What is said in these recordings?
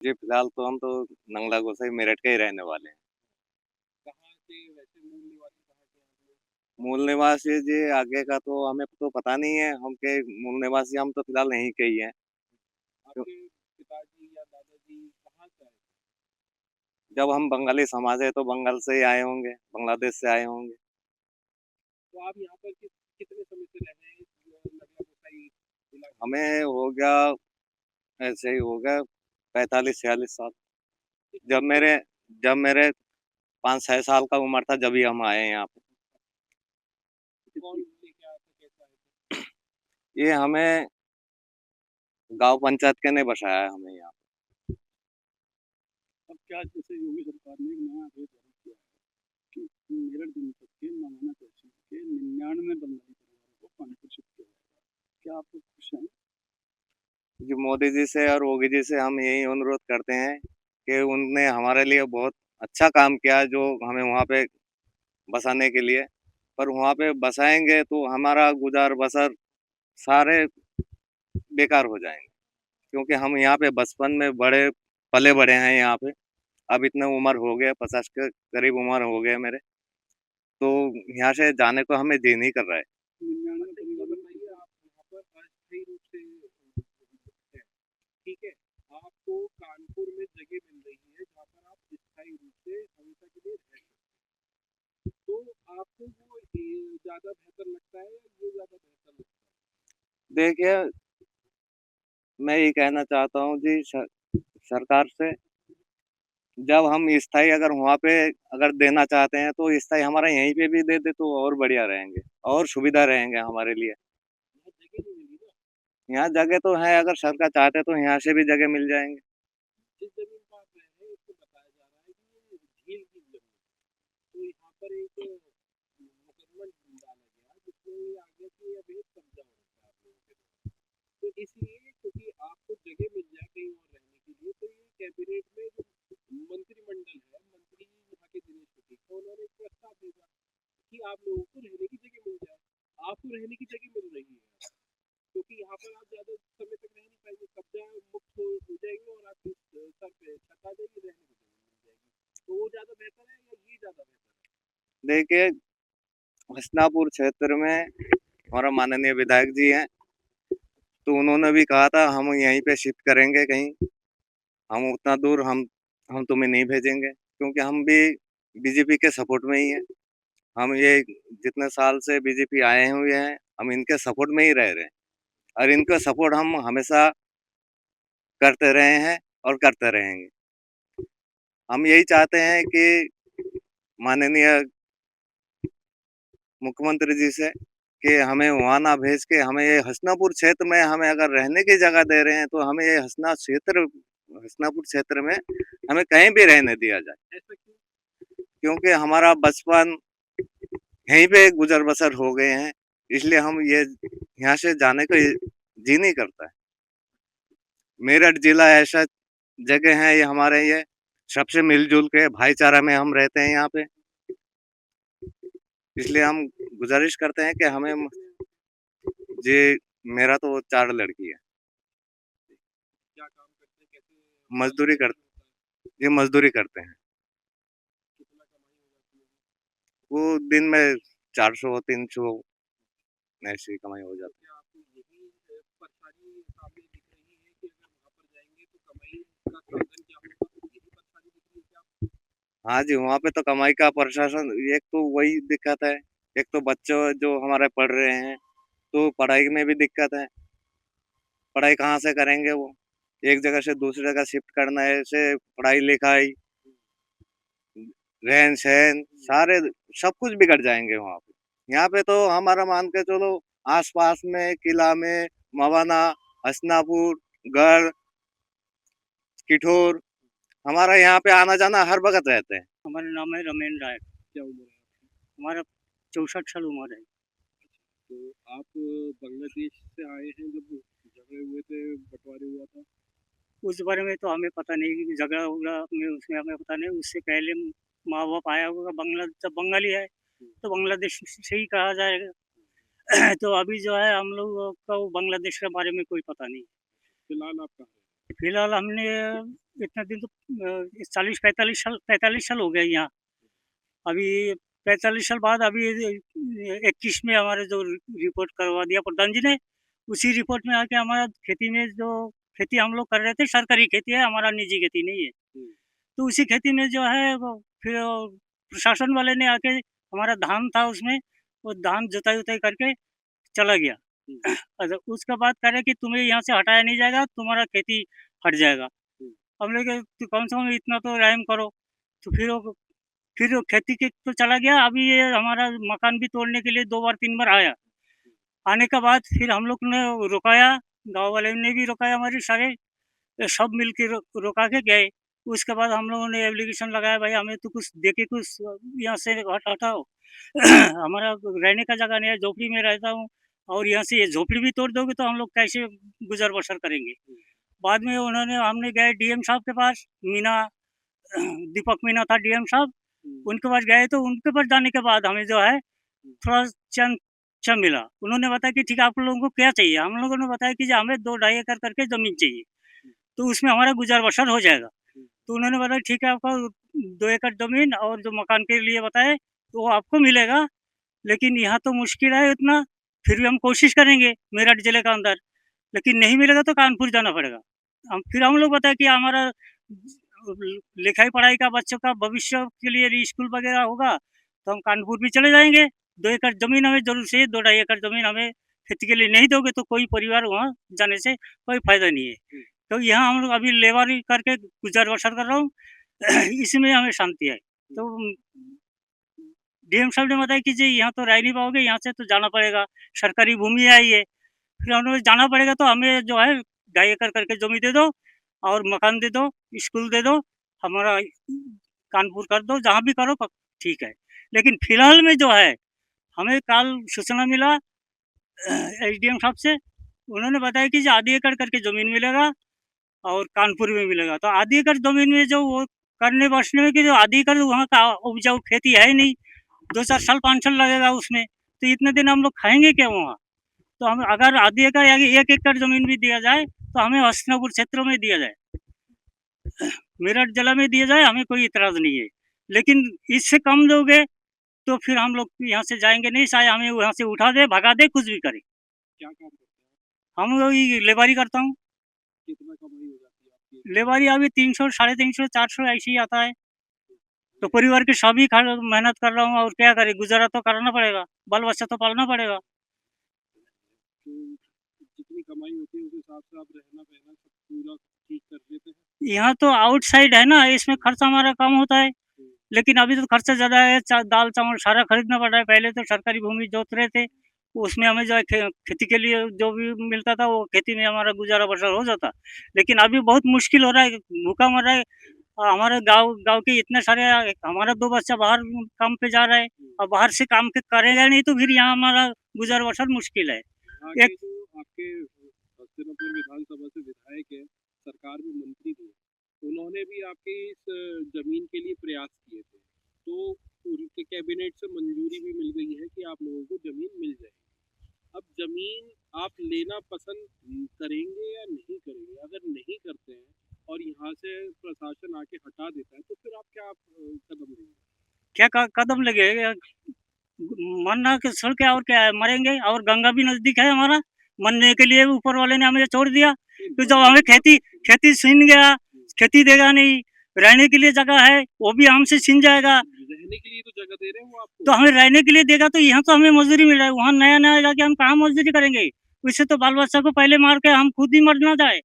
जी, फिलहाल तो हम तो नंगला गोसाई मेरठ के ही रहने वाले हैं। कहाँ के वैसे मूल निवासी कहाँ के हैं आप लोग? मूल निवासी जी आगे का तो हमें तो पता नहीं है, हम के मूल निवासी हम तो फिलहाल यहीं के ही हैं। क्यों आपके पिताजी या दादाजी कहाँ से आए थे? जब हम बंगाली समाज है तो बंगाल से ही आए होंगे, बांग्लादेश से आए होंगे। तो आप यहाँ पर कितने समय से रह रहे हैं इस नगला गोसाई इलाके में? हमें हो गया ऐसे ही हो गया 45-46 साल। किस जब चीज़ के मेरे लिए? जब मेरे 5-6 साल का उम्र था जब ही हम आए हैं यहाँ पे। कौन लेके आया था, कैसे आए थे? ये हमें गाँव पंचायत के ने बसाया है हमें यहाँ। अब क्या जैसे योगी सरकार ने एक नया आदेश जारी किया है कि मेरठ जनपद के मवाना तहसील के 99 बंगाली परिवारों को कानपुर शिफ्ट किया जाएगा। क्या आप लोग खुश हैं? जी, मोदी जी से और योगी जी से हम यही अनुरोध करते हैं कि उनने हमारे लिए बहुत अच्छा काम किया जो हमें वहाँ पे बसाने के लिए। पर वहाँ पे बसाएँगे तो हमारा गुज़ार-बसर सारे बेकार हो जाएँगे। क्योंकि हम यहाँ पे बचपन में बड़े पले-बड़े हैं यहाँ पे। अब इतना उम्र हो गया 50 के करीब उम्र हो गया मेरे। तो यहाँ से जाने को हमें जी नहीं कर रहा है। 99 परिवारों बताइए, आप यहाँ पर अस्थायी रूप से हैं, ठीक है? आपको कानपुर में जगह मिल रही है जहाँ पर आप स्थायी रूप से हमेशा के लिए रह सकते हैं। तो आपको वो ज़्यादा बेहतर लगता है या ये ज़्यादा बेहतर लगता है? देखिए, मैं ये कहना चाहता हूँ जी सरकार से जब हम स्थायी अगर वहाँ पे अगर देना चाहते हैं तो स्थायी हमारा यहीं पे भी दे दे तो और बढ़िया रहेंगे और सुविधा रहेंगे हमारे लिए। यहाँ जगह नहीं मिली ना। यहाँ जगह तो है अगर सरकार चाहते तो यहाँ से भी जगह मिल जाएँगे। जिस ज़मीन पर आप रह रहे हैं इसको बताया जा रहा है कि ये झील की ज़मीन है। तो यहाँ पर एक मुकदमा डाला गया जिसमें ये आ गया कि अभी कब्जा हो रखा है आप लोगों के द्वारा। तो इसलिए क्योंकि आपको जगह मिल जाए कहीं और रहने के लिए, तो ये कैबिनेट में जो मंत्रिमंडल है, मंत्री यहाँ के दिनेश शक्ति को उन्होंने एक प्रस्ताव भेजा कि आप लोगों को रहने की जगह मिल जाए। आपको रहने की जगह मिल रही है क्योंकि यहाँ पर आप ज़्यादा समय तक रह नहीं पाएंगे, कब्जा मुक्त हो जाएंगे और आपके सर पे छत आ जाएगी, रहने की जगह मिल जाएगी। तो वो ज़्यादा बेहतर है या ये ज़्यादा बेहतर है? देखिए, हसनापुर क्षेत्र में हमारा माननीय विधायक जी हैं, तो उन्होंने भी कहा था हम यहीं पे शिफ्ट करेंगे कहीं, हम उतना दूर हम तुम्हें नहीं भेजेंगे क्योंकि हम भी बीजेपी के सपोर्ट में ही हैं। हम ये जितने साल से बीजेपी आए हुए हैं, हम इनके सपोर्ट में ही रह रहे हैं और इनका सपोर्ट हम हमेशा करते रहे हैं और करते रहेंगे। हम यही चाहते हैं कि माननीय मुख्यमंत्री जी से कि हमें वहाँ ना भेज के हमें ये हसनापुर क्षेत्र में हमें अगर रहने की जगह दे रहे हैं तो हमें ये हसनापुर क्षेत्र में हमें कहीं भी रहने दिया जाए ऐसा क्यों? क्योंकि हमारा बचपन यहीं पे गुजर बसर हो गए हैं इसलिए हम ये यहाँ से जाने का जी नहीं करता है। मेरठ जिला ऐसा जगह है ये हमारे ये सबसे मिलजुल के भाईचारा में हम रहते हैं यहाँ पे इसलिए हम गुजारिश करते हैं कि बच्चे हमें कितने हैं? जी मेरा तो 4 लड़की है। क्या काम करते हैं, कैसे पालन मजदूरी कर पोषण होता है? ये मजदूरी करते हैं। कितना कमाई हो जाती है? वो दिन में 400-300 ऐसी कमाई हो तो जाती क्या आपको यही परेशानी सामने दिख रही है कि अगर वहाँ पर जाएंगे तो कमाई का साधन क्या होगा, यही परेशानी दिख रही है क्या आपको? है। हाँ जी, वहाँ पे तो कमाई का प्रशासन एक तो वही दिक्कत है, एक तो बच्चे जो हमारे पढ़ रहे हैं, तो पढ़ाई में भी दिक्कत है। पढ़ाई कहाँ से करेंगे वो? एक जगह से दूसरी जगह शिफ्ट करना है, ऐसे पढ़ाई-लिखाई, रहन-सहन सारे सब कुछ बिगड़ जाएँगे वहाँ पे। यहाँ पे तो हमारा मान के चलो आस-पास में किला में, मवाना, हसनापुर, गढ़, किठोर हमारा यहाँ पे आना-जाना हर वक़्त रहते हैं। हमारा नाम है रमेन राय। क्या उम्र है आपकी? हमारा 64 साल उम्र है। तो आप बांग्लादेश से आए हैं जब झगड़े हुए थे, बंटवारे हुआ था? उस बारे में तो हमें पता नहीं कि झगड़ा उगड़ा में उसमें हमें पता नहीं। उससे पहले माँ बाप आया होगा, बांग्ला जब बंगाली है तो बांग्लादेश से ही कहा जाएगा। तो अभी जो है हम लोग को बांग्लादेश के बारे में कोई पता नहीं। फिलहाल आप कहाँ हैं? फिलहाल हमने इतना दिन तो 40-45 साल हो गए यहाँ। अभी 45 साल बाद अभी 21 में हमारे जो रिपोर्ट करवा दिया प्रधान जी ने, उसी रिपोर्ट में आके हमारा खेती में जो खेती हम लोग कर रहे थे, सरकारी खेती है, हमारा निजी खेती नहीं है। तो उसी खेती में जो है वो फिर प्रशासन वाले ने आके, हमारा धान था उसमें, वो धान जुताई उताई करके चला गया। अच्छा, उसके बाद कह रहे कि तुम्हें यहाँ से हटाया नहीं जाएगा, तुम्हारा खेती हट जाएगा। हमने कहा तो कम से कम इतना तो रहम करो। तो फिर वो खेती के तो चला गया। अभी ये हमारा मकान भी तोड़ने के लिए 2 बार 3 बार आया। आने के बाद फिर हम लोग ने रुकाया, गाँव वाले ने भी रुकाया, हमारे सारे सब मिल के रुका के गए। उसके बाद हम लोगों ने एप्लीकेशन लगाया, भाई हमें तो कुछ दे के कुछ यहाँ से हटाओ। हमारा रहने का जगह नहीं है, झोपड़ी में रहता हूँ, और यहाँ से ये झोपड़ी भी तोड़ दोगे तो हम लोग कैसे गुजर बसर करेंगे। बाद में हमने गए डीएम साहब के पास, मीना दीपक मीना था डीएम साहब, उनके पास गए। तो उनके पास जाने के बाद हमें जो है थोड़ा चंद अच्छा मिला। उन्होंने बताया कि ठीक है, आप लोगों को क्या चाहिए। हम लोगों ने बताया कि हमें 2-2.5 एकड़ करके ज़मीन चाहिए, तो उसमें हमारा गुजर बसर हो जाएगा। तो उन्होंने बताया ठीक है, आपका 2 एकड़ ज़मीन और जो मकान के लिए बताए तो वो आपको मिलेगा, लेकिन यहाँ तो मुश्किल है इतना, फिर भी हम कोशिश करेंगे मेरठ ज़िले का अंदर, लेकिन नहीं मिलेगा तो कानपुर जाना पड़ेगा। हम लोग बताए कि हमारा लिखाई पढ़ाई का बच्चों का भविष्य के लिए स्कूल वगैरह होगा, तो हम कानपुर भी चले जाएंगे। 2 एकड़ ज़मीन हमें जरूर चाहिए, 2-2.5 एकड़ ज़मीन हमें खेती के लिए नहीं दोगे तो कोई परिवार वहाँ जाने से कोई फायदा नहीं है। तो यहाँ हम लोग अभी लेबरी करके गुजर बसर कर रहा हूँ। इसमें हमें शांति है। तो डीएम साहब ने बताया कि जी यहाँ तो रह नहीं पाओगे, यहाँ से तो जाना पड़ेगा, सरकारी भूमि है ये। फिर हम लोग जाना पड़ेगा, तो हमें जो है 2.5 एकड़ करके जमीन दे दो और मकान दे दो, स्कूल दे दो, हमारा कानपुर कर दो, जहाँ भी करो ठीक है। लेकिन फिलहाल में जो है, हमें कल सूचना मिला एसडीएम साहब से, उन्होंने बताया कि जो आधी एकड़ करके ज़मीन मिलेगा और कानपुर में मिलेगा। तो आधी एकड़ ज़मीन में जो वो करने बसने में कि जो आधी एकड़ वहाँ का उपजाऊ खेती है ही नहीं, 2-4 साल 5 साल लगेगा उसमें, तो इतने दिन हम लोग खाएंगे क्या वहाँ। तो हम अगर आधी एकड़ या 1 एकड़ ज़मीन भी दिया जाए तो हमें हस्तिनापुर क्षेत्र में दिया जाए, मेरठ जिला में दिया जाए, हमें कोई इतराज़ नहीं है। लेकिन इससे कम दोगे तो फिर हम लोग यहाँ से जाएंगे नहीं, चाहे हमें वहाँ से उठा दे, भगा दे, कुछ भी करे। क्या काम करते हैं? हम वही लेबारी करता हूँ। कितना कमाई हो जाती है आपकी? लेबारी अभी 300, 350, 400 ऐसे ही आता है। तो परिवार के सभी मेहनत कर रहा हूँ, और क्या करे, गुजारा तो करना पड़ेगा, बाल बच्चा तो पालना पड़ेगा। तो जितनी कमाई होती है उस हिसाब से आप रहना बहना सब पूरा ठीक कर लेते हैं? यहाँ तो आउटसाइड है ना, इसमें खर्चा हमारा कम होता है, लेकिन अभी तो खर्चा ज़्यादा है। दाल चावल सारा खरीदना पड़ रहा है। पहले तो सरकारी भूमि जोत रहे थे, उसमें हमें जो है खेती के लिए जो भी मिलता था वो खेती में हमारा गुजारा बसर हो जाता। लेकिन अभी बहुत मुश्किल हो रहा है, भूखा मर रहा है। हमारे गांव गांव के इतने सारे, हमारा 2 बच्चा बाहर काम पे जा रहा है, और बाहर से काम के करेगा नहीं तो फिर यहाँ हमारा गुजर बसर मुश्किल है। यहाँ के एक जो आपके हस्तिनापुर विधानसभा से विधायक है, सरकार में मंत्री थे, उन्होंने भी आपकी इस जमीन के लिए प्रयास किए थे, तो उनके कैबिनेट से मंजूरी भी मिल गई है कि आप लोगों को जमीन मिल जाएगी। अब जमीन आप लेना पसंद करेंगे या नहीं करेंगे? अगर नहीं करते हैं और यहाँ से प्रशासन आके हटा देता है तो फिर आप क्या कदम लेंगे? क्या कदम लगे, मरना के छोड़ के और क्या है, मरेंगे। और गंगा भी नजदीक है हमारा, मरने के लिए ऊपर वाले ने हमें छोड़ दिया। तो जब हमें खेती खेती छीन गया, खेती देगा नहीं, रहने के लिए जगह है वो भी हमसे छीन जाएगा। रहने के लिए तो जगह दे रहे हैं वो आपको। तो हमें रहने के लिए देगा तो यहाँ तो हमें मजदूरी मिल रहा है, वहाँ नया नया जाके हम कहाँ मजदूरी करेंगे। उससे तो बाल बच्चा को पहले मार के हम खुद ही मर ना जाए।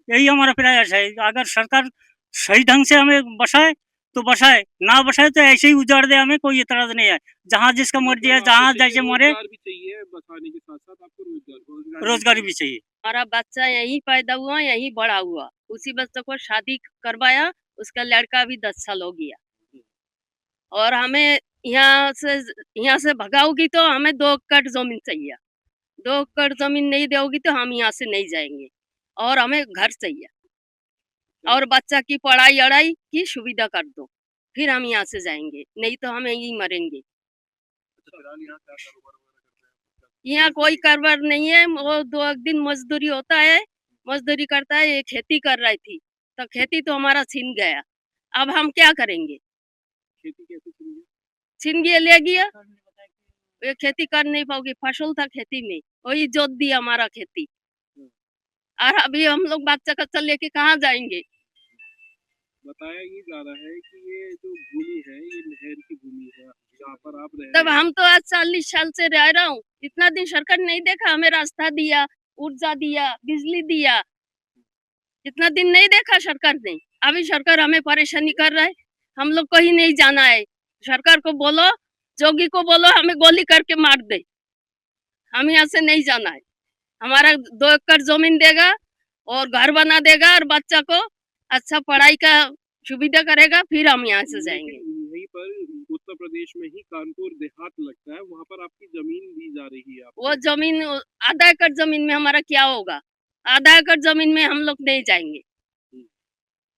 यही हमारा प्रयास है। अगर सरकार सही ढंग से हमें बसाए तो बसाए, ना बसाए तो ऐसे ही उजाड़ दे, हमें कोई इतराज नहीं है। जहाँ जिसका मर्जी है, जहाँ जैसे मरे। रोजगार भी चाहिए, बसाने के साथ साथ आपको रोजगार भी चाहिए। हमारा बच्चा यहीं पैदा हुआ, यहीं बड़ा हुआ, उसी बच्चे को शादी करवाया, उसका लड़का भी 10 साल हो गया, और हमें यहाँ से भगाओगी तो हमें 2 एकड़ जमीन चाहिए। 2 एकड़ जमीन नहीं दोगी तो हम यहाँ से नहीं जाएंगे, और हमें घर चाहिए, और बच्चा की पढ़ाई अड़ाई की सुविधा कर दो, फिर हम यहाँ से जाएंगे, नहीं तो हम यहीं मरेंगे। यहाँ कोई कारोबार नहीं है, वो 2 दिन मजदूरी होता है, मजदूरी करता है, ये खेती कर रही थी तो खेती तो हमारा छीन गया। अब हम क्या करेंगे? खेती कैसे चलेगी? छीन गया, ले गया, ये खेती कर नहीं पाओगी। फसल था खेती में, वही जोत दिया हमारा खेती। और अभी हम लोग बच्चा कच्चा लेके कहाँ जाएंगे? बताया ये जा रहा है कि ये जो भूमि है ये नहर की भूमि है जहाँ पर आप रह तब रहे हैं। हम तो आज 40 साल से रह रहा हूँ, इतना दिन सरकार नहीं देखा, हमें रास्ता दिया, ऊर्जा दिया, बिजली दिया, इतना दिन नहीं देखा सरकार ने। अभी सरकार हमें परेशानी कर रहा है, हम लोग कहीं नहीं जाना है। सरकार को बोलो, जोगी को बोलो हमें गोली करके मार दे, हम यहाँ से नहीं जाना है। हमारा 2 एकड़ जमीन देगा और घर बना देगा और बच्चा को अच्छा पढ़ाई का सुविधा करेगा, फिर हम यहाँ से जाएंगे। लेकिन यहीं पर उत्तर प्रदेश में ही कानपुर देहात लगता है, वहाँ पर आपकी जमीन दी जा रही है आपको। वो जमीन, आधा एकड़ जमीन में हमारा क्या होगा? आधा एकड़ जमीन में हम लोग नहीं जाएंगे।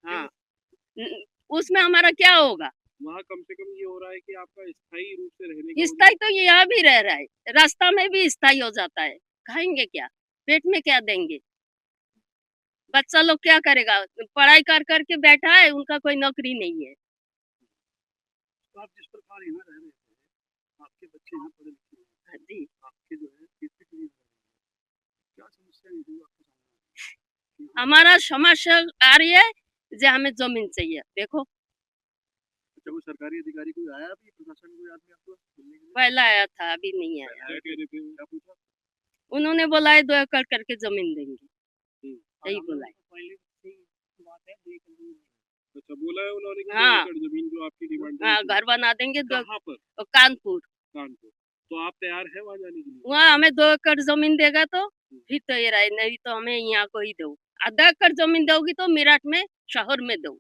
हाँ, उसमें हमारा क्या होगा? वहाँ कम से कम ये हो रहा है कि आपका स्थायी रूप से रहने का स्थायी तो यहाँ भी रह रहा है, रास्ता में भी स्थायी हो जाता है। खाएंगे क्या? पेट में क्या देंगे? बच्चा लोग क्या करेगा? पढ़ाई कर करके बैठा है, उनका कोई नौकरी नहीं है। तो आप जिस प्रकार यहाँ रह रहे थे, आपके बच्चे यहाँ पढ़े लिखे हैं, हाँ जी, आपके जो है खेती के लिए क्या समस्या है जो आपके सामने? हमारा समस्या आ रही है जो हमें जमीन चाहिए। देखो, अच्छा, वो सरकारी अधिकारी कोई आया अभी, प्रशासन कोई आदमी आपको मिलने के लिए? पहला आया था, अभी नहीं आया। क्या कह रहे थे, क्या पूछा? उन्होंने बोला है 2 एकड़ करके जमीन देंगे, यही बोला है। अच्छा, बोला है उन्होंने कि हाँ। 2 एकड़ जमीन जो आपकी डिमांड हाँ, घर बना देंगे 2 कहाँ पर? कानपुर। कानपुर। तो आप तैयार हैं वहाँ जाने के लिए? वहाँ हमें 2 एकड़ जमीन देगा तो फिर तो ये रहे, नहीं तो हमें यहाँ को ही दो। आधा एकड़ जमीन दोगी तो मेरठ में शहर में दो।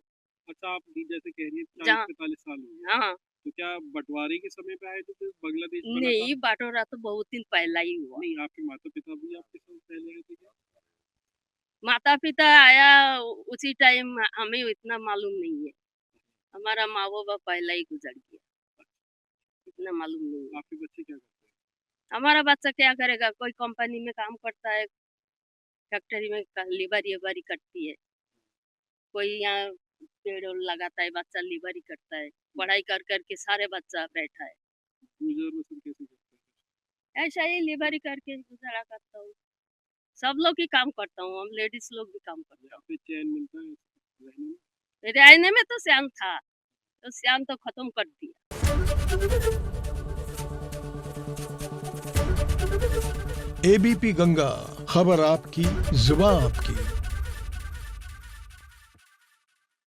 अच्छा, आप जैसे कह रही हैं जहाँ- 40-45 साल हो गए, हाँ, तो क्या बंटवारे के समय पे आए थे तो बांग्लादेश बना था? नहीं, बाटोरा तो बहुत दिन पहला ही हुआ। नहीं, आपके माता पिता भी आपके साथ पहले आए थे क्या? माता पिता आया उसी टाइम, हमें इतना मालूम नहीं है। हमारा माँ बाप पहला ही गुजर गया, इतना मालूम नहीं है। आपके बच्चे क्या करते हैं? हमारा बच्चा क्या करेगा? कोई कंपनी में काम करता है, फैक्ट्री में लेबरी वेबरी करती है, कोई यहाँ पेड़ ओड़ लगाता है, बच्चा लेबरी करता है। पढ़ाई कर करके सारे बच्चा बैठा है, गुजर बसर कैसे करते हैं? ऐसा ही लेबरी करके गुजारा करता हूँ। सब लोग ही काम करता हूँ, हम लेडीज लोग भी काम करते यहाँ पे चैन मिलता है रहने में? हैं। रहने में तो श्याम था, तो श्याम तो खत्म कर दिया। एबीपी गंगा, खबर आपकी, जुबान आपकी।